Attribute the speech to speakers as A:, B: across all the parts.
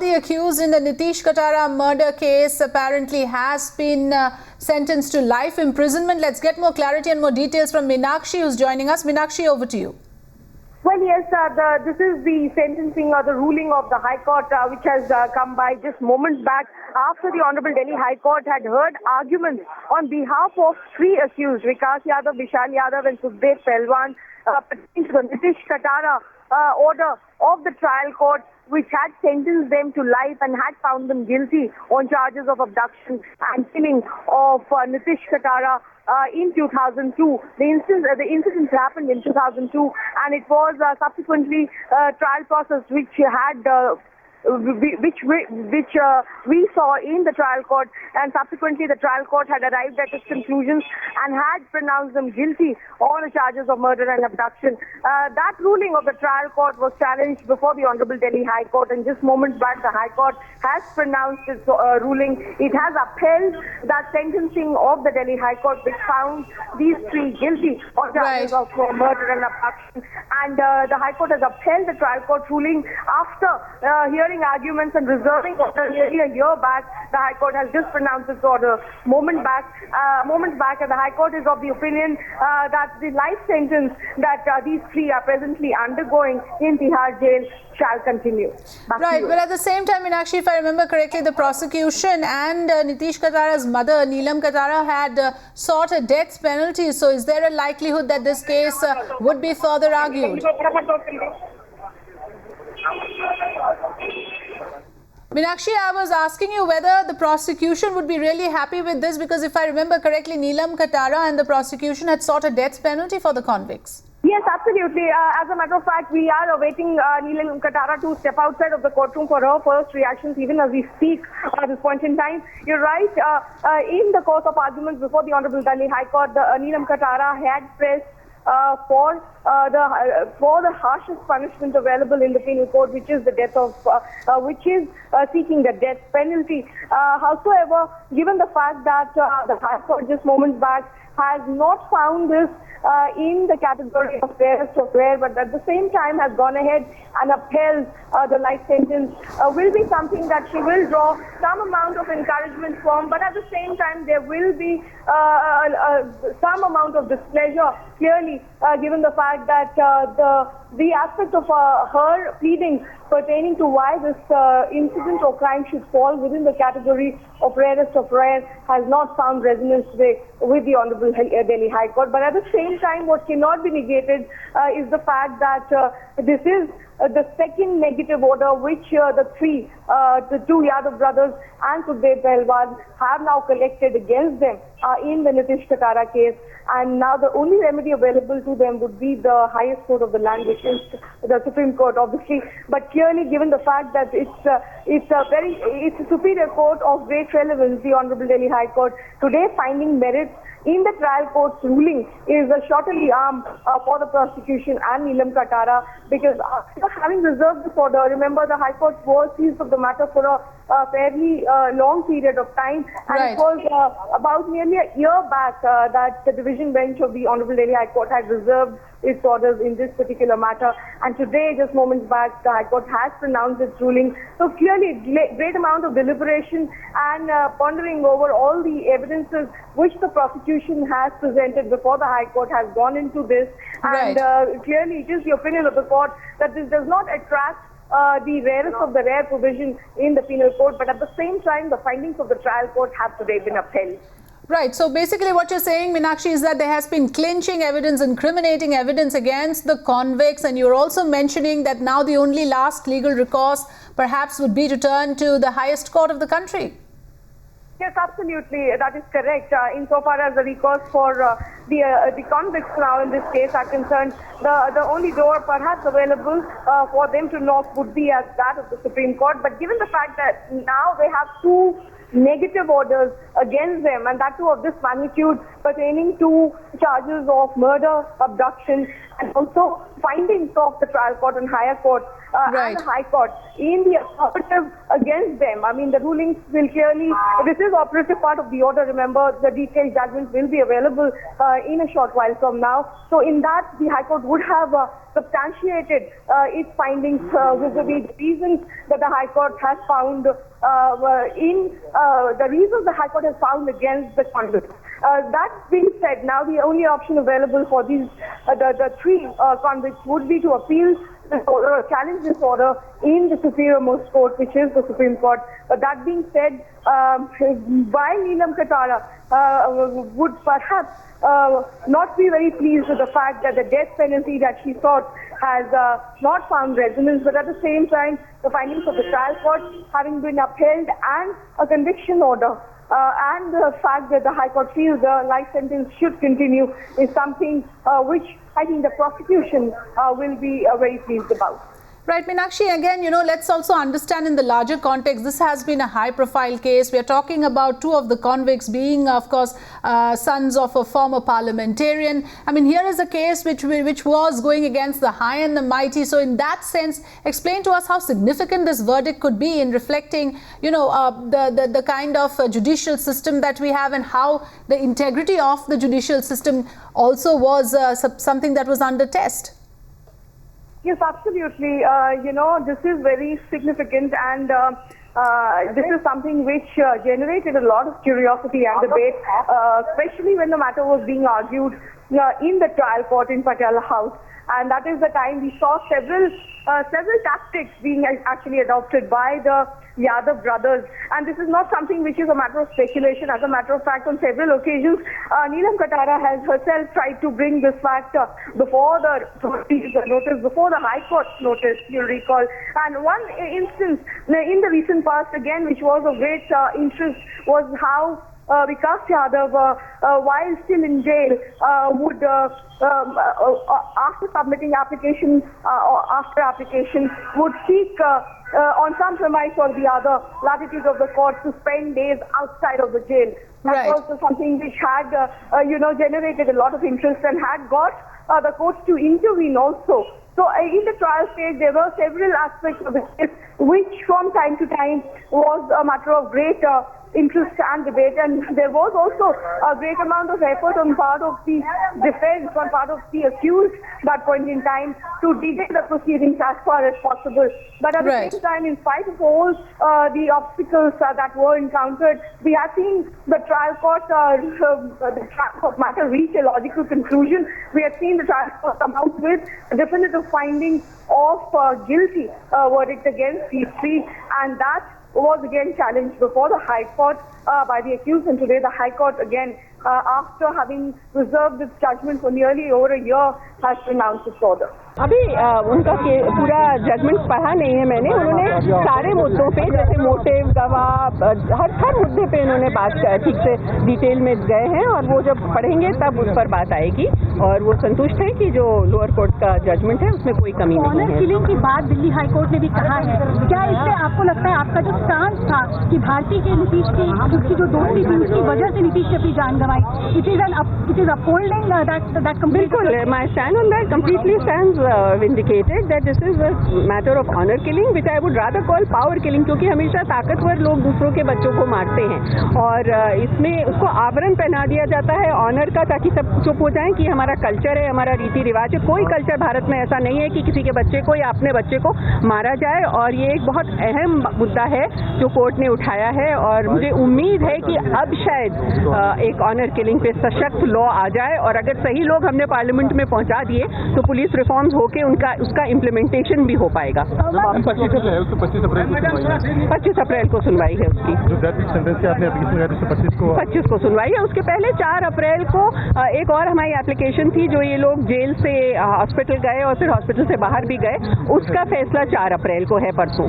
A: the accused in the Nitish Katara murder case apparently has been sentenced to life imprisonment. Let's get more clarity and more details from Meenakshi, who's joining us. Meenakshi, over to you.
B: Well, yes, this is the sentencing or the ruling of the High Court, which has come by just moments back after the Honorable Delhi High Court had heard arguments on behalf of three accused, Vikas Yadav, Vishal Yadav and Sukhdev Pelwan, pertaining to the Nitish Katara order of the trial court, which had sentenced them to life and had found them guilty on charges of abduction and killing of Nitish Katara in 2002. The incident happened in 2002, and it was subsequently a trial process which had we saw in the trial court, and subsequently the trial court had arrived at its conclusions and had pronounced them guilty on the charges of murder and abduction. That ruling of the trial court was challenged before the Honorable Delhi High Court, and just moments back the High Court has pronounced its ruling. It has upheld that sentencing of the Delhi High Court, which found these three guilty on charges of murder and abduction. And the High Court has upheld the trial court ruling after hearing arguments and reserving order nearly a year back. The High Court has just pronounced its order moments back, and the High Court is of the opinion that the life sentence that these three are presently undergoing in Tihar jail shall continue.
A: Right, but at the same time, Meenakshi, if I remember correctly, the prosecution and Nitish Katara's mother, Neelam Katara, had sought a death penalty. So is there a likelihood that this case would be further argued? Meenakshi, I was asking you whether the prosecution would be really happy with this, because if I remember correctly, Neelam Katara and the prosecution had sought a death penalty for the convicts.
B: Yes, absolutely. As a matter of fact, we are awaiting Neelam Katara to step outside of the courtroom for her first reactions, even as we speak at this point in time. You're right. In the course of arguments before the Honorable Delhi High Court, Neelam Katara had pressed for the harshest punishment available in the penal code, which is the death of, seeking the death penalty. However, given the fact that the High Court just moments back has not found this in the category of rarest of rare, but at the same time has gone ahead and upheld the life sentence, will be something that she will draw some amount of encouragement from, but at the same time there will be some amount of displeasure, clearly, given the fact that the aspect of her pleading pertaining to why this incident or crime should fall within the category of rarest of rare has not found resonance today with the Honorable Delhi High Court. But at the same time, what cannot be negated is the fact that this is the second negative order which the two Yadav brothers and Sukhdev Pelwan have now collected against them in the Nitish Katara case. And now the only remedy available to them would be the highest court of the land, which is the Supreme Court, obviously. But clearly, given the fact that it's a superior court of great relevance, the Honorable Delhi High Court, today finding merits in the trial court's ruling is a shot in the arm for the prosecution and Neelam Katara, because after having reserved this order, remember the High Court was seized of the matter for a fairly long period of time, and it was about nearly a year back that the division bench of the Honorable Delhi High Court had reserved its orders in this particular matter, and today, just moments back, the High Court has pronounced its ruling. So clearly, great amount of deliberation and pondering over all the evidences which the prosecution has presented before the High Court has gone into this, and clearly it is the opinion of the court that this does not attract the rarest of the rare provision in the penal code, but at the same time, the findings of the trial court have today been upheld.
A: Right. So basically what you're saying, Meenakshi, is that there has been clinching evidence, incriminating evidence against the convicts, and you're also mentioning that now the only last legal recourse perhaps would be to turn to the highest court of the country.
B: Yes, absolutely. That is correct. Insofar as the recourse for the convicts now in this case are concerned, the only door perhaps available for them to knock would be as that of the Supreme Court. But given the fact that now they have two negative orders against them, and that too of this magnitude, pertaining to charges of murder, abduction, and also findings of the trial court and higher court and the High Court in the affirmative against them, them. I mean, the rulings will clearly, this is operative part of the order. Remember, the detailed judgments will be available in a short while from now. So in that, the High Court would have substantiated its findings vis-a-vis the reasons that the High Court has found the reasons the High Court has found against the convicts. That being said, now the only option available for these the three convicts would be to appeal this order, challenge this order in the Superior Most Court, which is the Supreme Court. But that being said, while Neelam Katara would perhaps not be very pleased with the fact that the death penalty that she sought has not found resonance, but at the same time, the findings of the trial court having been upheld and a conviction order and the fact that the High Court feels the life sentence should continue is something which I think the prosecution will be very pleased about.
A: Right, Meenakshi, again, let's also understand in the larger context, this has been a high-profile case. We are talking about two of the convicts being, of course, sons of a former parliamentarian. I mean, here is a case which was going against the high and the mighty. So in that sense, explain to us how significant this verdict could be in reflecting, the kind of judicial system that we have and how the integrity of the judicial system also was something that was under test.
B: Yes, absolutely. This is very significant, and this is something which generated a lot of curiosity and debate, especially when the matter was being argued in the trial court in Patiala House. And that is the time we saw several tactics being actually adopted by the Yadav brothers. And this is not something which is a matter of speculation. As a matter of fact, on several occasions, Neelam Katara has herself tried to bring this fact before the notice, before the High Court's notice, you'll recall. And one instance in the recent past, again, which was of great interest, was how Vikas Yadav, while still in jail, would, after submitting application, would seek on some premise or the other latitude of the court to spend days outside of the jail. That was something which had, generated a lot of interest and had got the courts to intervene also. So in the trial stage, there were several aspects of it which from time to time was a matter of great interest and debate, and there was also a great amount of effort on part of the defense, on part of the accused that point in time to delay the proceedings as far as possible. But at the same time, in spite of all the obstacles that were encountered, we have seen the trial court, the trial court matter reach a logical conclusion. We have seen the trial court come out with a definitive finding of guilty verdict against these three, and that was again challenged before the High Court by the accused, and today the High Court again, after having reserved its judgment for nearly over a year, has pronounced its order.
C: अभी उनका पूरा judgement पढ़ा नहीं है मैंने. उन्होंने सारे मुद्दों पे, जैसे मोटिव, गवाह, हर मुद्दे पे उन्होंने बात ठीक से डिटेल में गए हैं, और वो जब पढ़ेंगे तब उस पर बात आएगी. और वो संतुष्ट हैं कि जो लोअर कोर्ट का जजमेंट है उसमें कोई कमी नहीं है.
D: ऑनर किलिंग की बात दिल्ली हाई कोर्ट ने भी कहा है. क्या इससे आपको लगता है आपका जो स्टांस था कि भारतीय के नीतीश की उसकी जो दोस्ती थी उसकी वजह से नीतीश ने अपनी जान गंवाई, इट इज अपहोल्डिंग दैट
C: बिल्कुल, my stand on that completely stands vindicated that this is a matter of honor killing, which I would rather call power killing, क्योंकि हमेशा ताकतवर लोग दूसरों के बच्चों को मारते हैं, और इसमें उसको आवरण पहना दिया जाता है ऑनर का, ताकि सब चुप हो जाएं कि हमारा कल्चर है, हमारा रीति रिवाज है. कोई कल्चर भारत में ऐसा नहीं है कि किसी के बच्चे को या अपने बच्चे को मारा जाए, और ये एक बहुत अहम मुद्दा है जो कोर्ट ने उठाया है. और मुझे उम्मीद है कि अब शायद एक ऑनर किलिंग पे सशक्त लॉ आ जाए, और अगर सही लोग हमने पार्लियामेंट में पहुंचा दिए तो पुलिस रिफॉर्म्स होके उसका इम्प्लीमेंटेशन भी हो पाएगा. 25 अप्रैल को सुनवाई है उसकी. 25 को सुनवाई है. उसके पहले 4 अप्रैल को एक और हमारी एप्लीकेशन थी, जो ये लोग जेल से हॉस्पिटल गए और फिर हॉस्पिटल से बाहर भी गए, उसका फैसला 4 अप्रैल को है, परसों.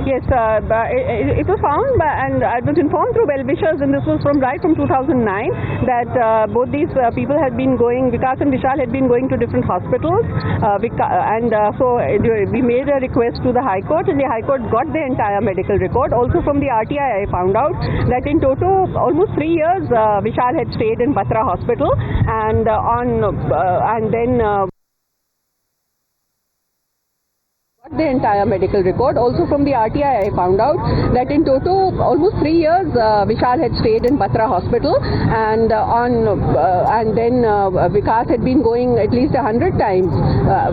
C: Yes, it was found and I was informed through well-wishers, and this was right from 2009, that both these people had been going, Vikas and Vishal had been going to different hospitals, so we made a request to the High Court, and the High Court got the entire medical record. Also from the RTI, I found out that in total almost 3 years Vishal had stayed in Batra Hospital, and then The entire medical record. Also from the RTI, I found out that in toto almost 3 years Vishal had stayed in Batra Hospital, and then Vikas had been going at least 100 times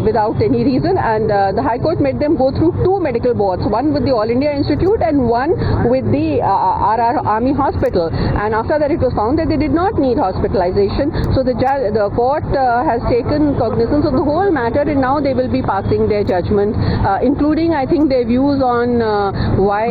C: without any reason, and the High Court made them go through 2 medical boards, one with the All India Institute and one with the RR Army Hospital, and after that it was found that they did not need hospitalization. So the court has taken cognizance of the whole matter, and now they will be passing their judgment, including, I think, their views on why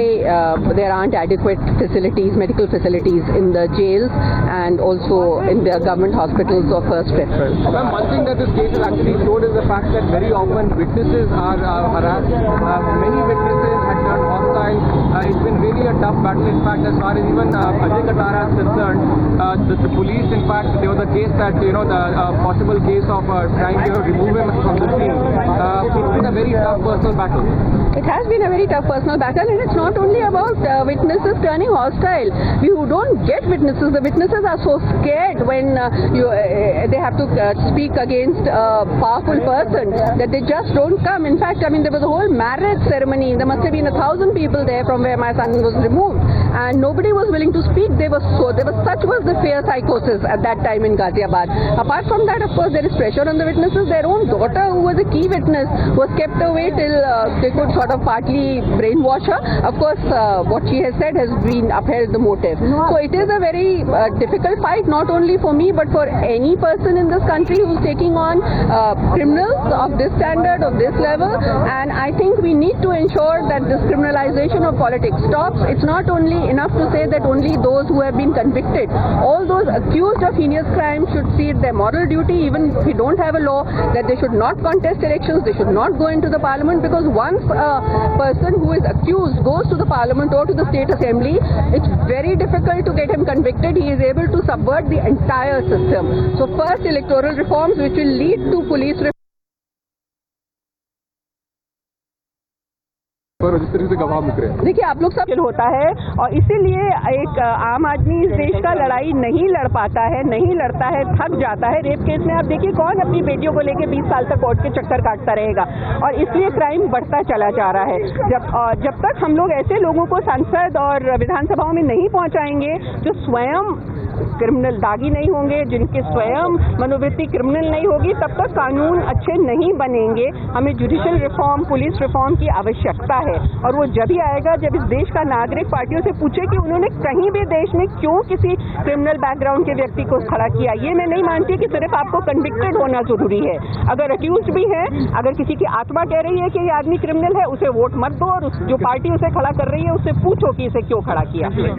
C: there aren't adequate facilities, medical facilities in the jails and also in the government hospitals of first preference.
E: Ma'am, one thing that this case has actually showed is the fact that very often witnesses are harassed. Many witnesses had turned hostile. It's been really a tough battle. In fact, as far as even Ajay Katara is concerned, the police, in fact, there was a case that, the possible case of trying to remove him from the scene. It's been a very tough personal battle.
C: It has been a very tough personal battle, and it's not only about witnesses turning hostile. We who don't get witnesses, the witnesses are so scared when they have to speak against a powerful person that they just don't come. In fact, I mean, there was a whole marriage ceremony. There must have been 1,000 people there from where my son was removed, and nobody was willing to speak. Such was the fear psychosis at that time in Ghaziabad. Apart from that, of course, there is pressure on the witnesses. Their own daughter, who was a key witness, was kept away till they could sort of partly brainwash her. Of course, what she has said has been upheld the motive. So it is a very difficult fight, not only for me, but for any person in this country who's taking on criminals of this standard, of this level. And I think we need to ensure that this criminalization of politics stops. It's not only enough to say that only those who have been convicted, all those accused of heinous crimes should see it their moral duty, even if we don't have a law, that they should not contest elections, they should not go into the parliament, because once a person who is accused goes to the parliament or to the state assembly, it's very difficult to get him convicted. He is able to subvert the entire system. So first, electoral reforms which will lead to police reform.
E: जिस तरीके से गवाह मुक रहे हैं,
C: देखिए, आप लोग सब होता है, और इसीलिए एक आम आदमी इस देश का लड़ाई नहीं लड़ पाता है, नहीं लड़ता है, थक जाता है। रेप केस में आप देखिए, कौन अपनी बेटियों को लेके 20 साल तक कोर्ट के चक्कर काटता रहेगा, और इसलिए क्राइम बढ़ता चला जा रहा है। जब तक हम लोग ऐसे लोगों को संसद और विधानसभाओं में नहीं पहुंचाएंगे जो स्वयं क्रिमिनल दागी नहीं होंगे, जिनके स्वयं मनोवृत्ति क्रिमिनल नहीं होगी, तब तक कानून अच्छे नहीं बनेंगे। हमें जुडिशियल रिफॉर्म, पुलिस रिफॉर्म की आवश्यकता है, और वो जब ही आएगा जब इस देश का नागरिक पार्टियों से पूछे कि उन्होंने कहीं भी देश में क्यों किसी क्रिमिनल बैकग्राउंड के व्यक्ति को खड़ा किया। ये मैं नहीं मानती कि सिर्फ आपको कन्विक्टेड होना जरूरी है। अगर अक्यूज्ड भी है, अगर किसी की आत्मा कह रही है कि ये आदमी क्रिमिनल है, उसे वोट मत दो, और जो पार्टी उसे खड़ा कर रही है उससे पूछो कि इसे क्यों खड़ा किया।